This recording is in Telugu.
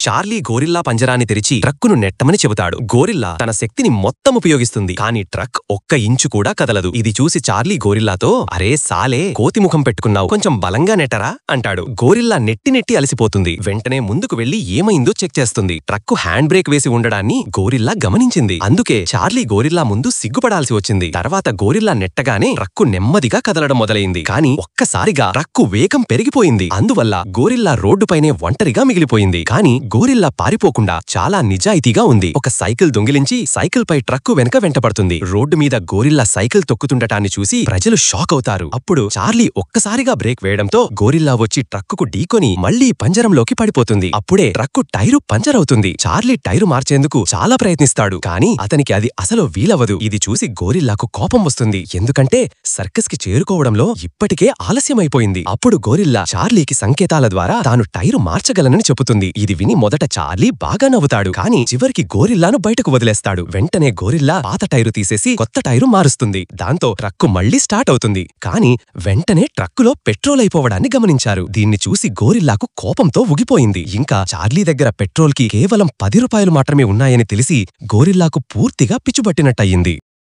చార్లీ గోరిల్లా పంజరాన్ని తెరిచి ట్రక్కును నెట్టమని చెబుతాడు. గోరిల్లా తన శక్తిని మొత్తం ఉపయోగిస్తుంది, కానీ ట్రక్ ఒక్క ఇంచు కూడా కదలదు. ఇది చూసి చార్లీ గోరిల్లాతో, అరే సాలే, కోతిముఖం పెట్టుకున్నావు, కొంచెం బలంగా నెట్టరా అంటాడు. గోరిల్లా నెట్టి అలసిపోతుంది. వెంటనే ముందుకు వెళ్లి ఏమైందో చెక్ చేస్తుంది. ట్రక్కు హ్యాండ్ బ్రేక్ వేసి ఉండడాన్ని గోరిల్లా గమనించింది. అందుకే చార్లీ గోరిల్లా ముందు సిగ్గుపడాల్సి వచ్చింది. తర్వాత గోరిల్లా నెట్టగానే ట్రక్కు నెమ్మదిగా కదలడం మొదలైంది. కానీ ఒక్కసారిగా ట్రక్కు వేగం పెరిగిపోయింది. అందువల్ల గోరిల్లా రోడ్డుపైనే ఒంటరిగా మిగిలిపోయింది. కానీ గోరిల్లా పారిపోకుండా చాలా నిజాయితీగా ఉంది. ఒక సైకిల్ దొంగిలించి సైకిల్ పై ట్రక్కు వెనక వెంటపడుతుంది. రోడ్డు మీద గోరిల్లా సైకిల్ తొక్కుతుండటాన్ని చూసి ప్రజలు షాక్ అవుతారు. అప్పుడు చార్లీ ఒక్కసారిగా బ్రేక్ వేయడంతో గోరిల్లా వచ్చి ట్రక్కుకు ఢీకొని మళ్లీ పంజరంలోకి పడిపోతుంది. అప్పుడే ట్రక్కు టైరు పంచర్ అవుతుంది. చార్లీ టైరు మార్చేందుకు చాలా ప్రయత్నిస్తాడు, కానీ అతనికి అది అసలు వీలవదు. ఇది చూసి గోరిల్లాకు కోపం వస్తుంది. ఎందుకంటే సర్కస్ కి చేరుకోవడంలో ఇప్పటికే ఆలస్యమైపోయింది. అప్పుడు గోరిల్లా చార్లీకి సంకేతాల ద్వారా తాను టైరు మార్చగలనని చెబుతుంది. ఇది విని మొదట చార్లీ బాగా నవ్వుతాడు, కానీ చివరికి గోరిల్లాను బయటకు వదిలేస్తాడు. వెంటనే గోరిల్లా పాత టైరు తీసేసి కొత్త టైరు మారుస్తుంది. దాంతో ట్రక్కు మళ్లీ స్టార్ట్ అవుతుంది. కానీ వెంటనే ట్రక్కులో పెట్రోల్ అయిపోవడాన్ని గమనించారు. దీన్ని చూసి గోరిల్లాకు కోపంతో ఊగిపోయింది. ఇంకా చార్లీ దగ్గర పెట్రోల్ కి కేవలం 10 రూపాయలు మాత్రమే ఉన్నాయని తెలిసి గోరిల్లాకు పూర్తిగా పిచ్చుబట్టినట్టయింది.